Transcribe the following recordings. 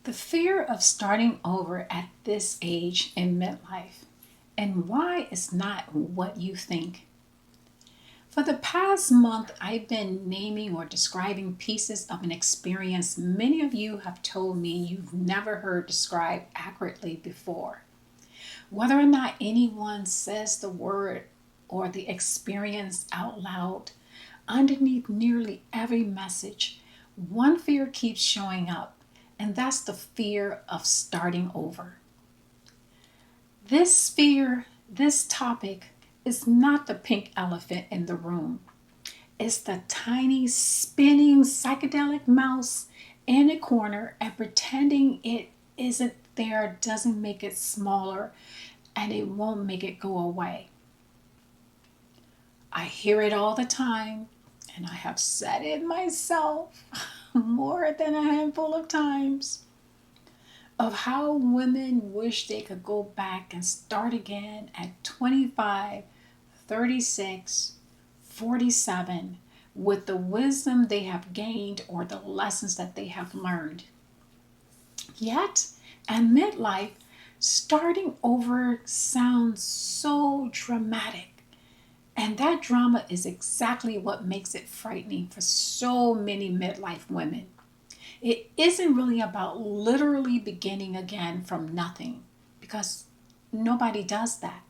The fear of starting over at this age in midlife, and why it's not what you think. For the past month, I've been naming or describing pieces of an experience many of you have told me you've never heard described accurately before. Whether or not anyone says the word or the experience out loud, underneath nearly every message, one fear keeps showing up, and that's the fear of starting over. This fear, this topic, is not the pink elephant in the room. It's the tiny, spinning, psychedelic mouse in a corner, and pretending it isn't there doesn't make it smaller and it won't make it go away. I hear it all the time, and I have said it myself more than a handful of times of how women wish they could go back and start again at 25, 36, 47 with the wisdom they have gained or the lessons that they have learned. Yet, at midlife, starting over sounds so dramatic. And that drama is exactly what makes it frightening for so many midlife women. It isn't really about literally beginning again from nothing because nobody does that.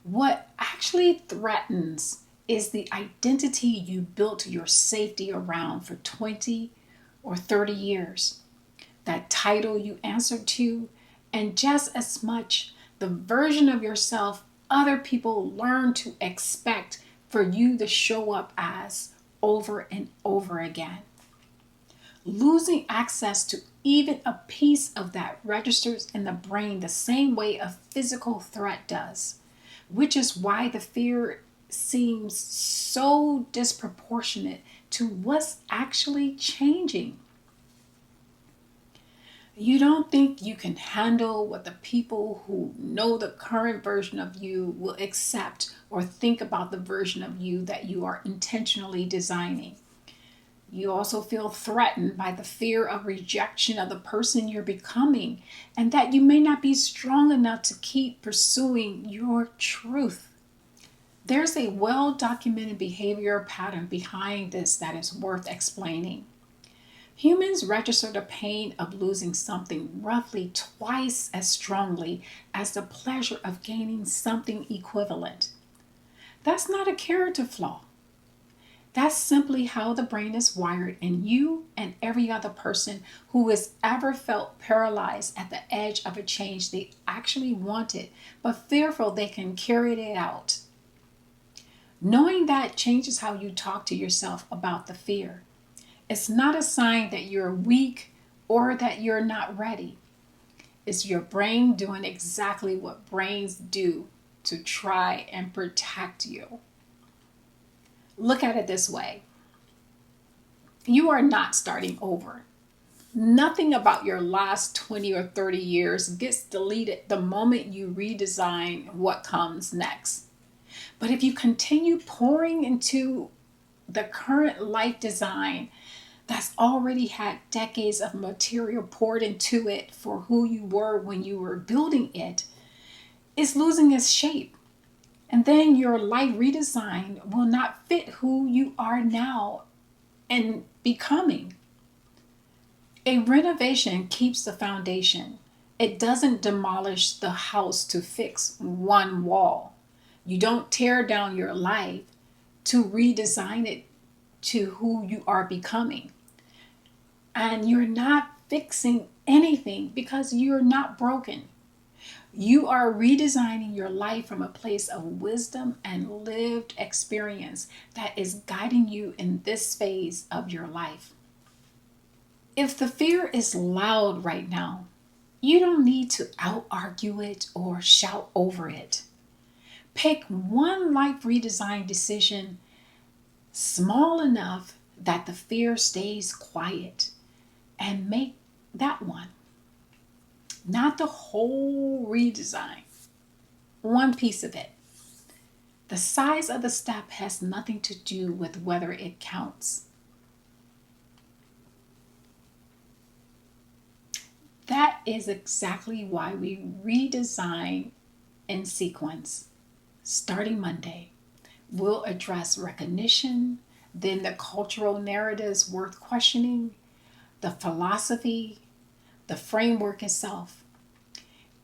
What actually threatens is the identity you built your safety around for 20 or 30 years, that title you answered to, and just as much the version of yourself other people learn to expect for you to show up as over and over again. Losing access to even a piece of that registers in the brain the same way a physical threat does, which is why the fear seems so disproportionate to what's actually changing. You don't think you can handle what the people who know the current version of you will accept or think about the version of you that you are intentionally designing. You also feel threatened by the fear of rejection of the person you're becoming, and that you may not be strong enough to keep pursuing your truth. There's a well documented behavior pattern behind this that is worth explaining. Humans register the pain of losing something roughly twice as strongly as the pleasure of gaining something equivalent. That's not a character flaw. That's simply how the brain is wired, and you and every other person who has ever felt paralyzed at the edge of a change they actually wanted, but fearful they can carry it out. Knowing that changes how you talk to yourself about the fear. It's not a sign that you're weak or that you're not ready. It's your brain doing exactly what brains do to try and protect you. Look at it this way. You are not starting over. Nothing about your last 20 or 30 years gets deleted the moment you redesign what comes next. But if you continue pouring into the current life design that's already had decades of material poured into it for who you were when you were building it, it's losing its shape. And then your life redesign will not fit who you are now and becoming. A renovation keeps the foundation. It doesn't demolish the house to fix one wall. You don't tear down your life to redesign it to who you are becoming. And you're not fixing anything because you're not broken. You are redesigning your life from a place of wisdom and lived experience that is guiding you in this phase of your life. If the fear is loud right now, you don't need to out argue it or shout over it. Pick one life redesign decision small enough that the fear stays quiet and make that one. Not the whole redesign, one piece of it. The size of the step has nothing to do with whether it counts. That is exactly why we redesign in sequence. Starting Monday, we'll address recognition, then the cultural narratives worth questioning, the philosophy, the framework itself.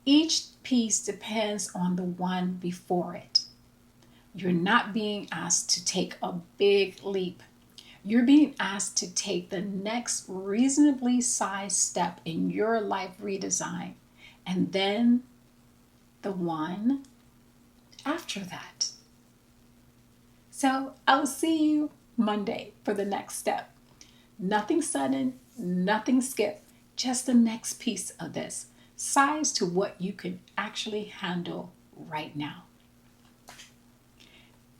Each piece depends on the one before it. You're not being asked to take a big leap. You're being asked to take the next reasonably sized step in your life redesign, and then the one after that. So I'll see you Monday for the next step. Nothing sudden, nothing skip, just the next piece of this, size to what you can actually handle right now.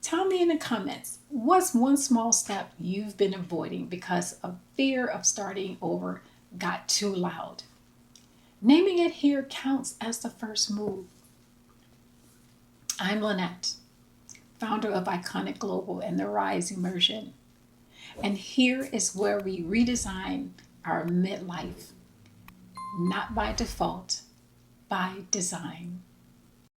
Tell me in the comments, what's one small step you've been avoiding because of fear of starting over got too loud? Naming it here counts as the first move. I'm Lynette, founder of Iconic Global and the Rise Immersion. And here is where we redesign our midlife, not by default, by design.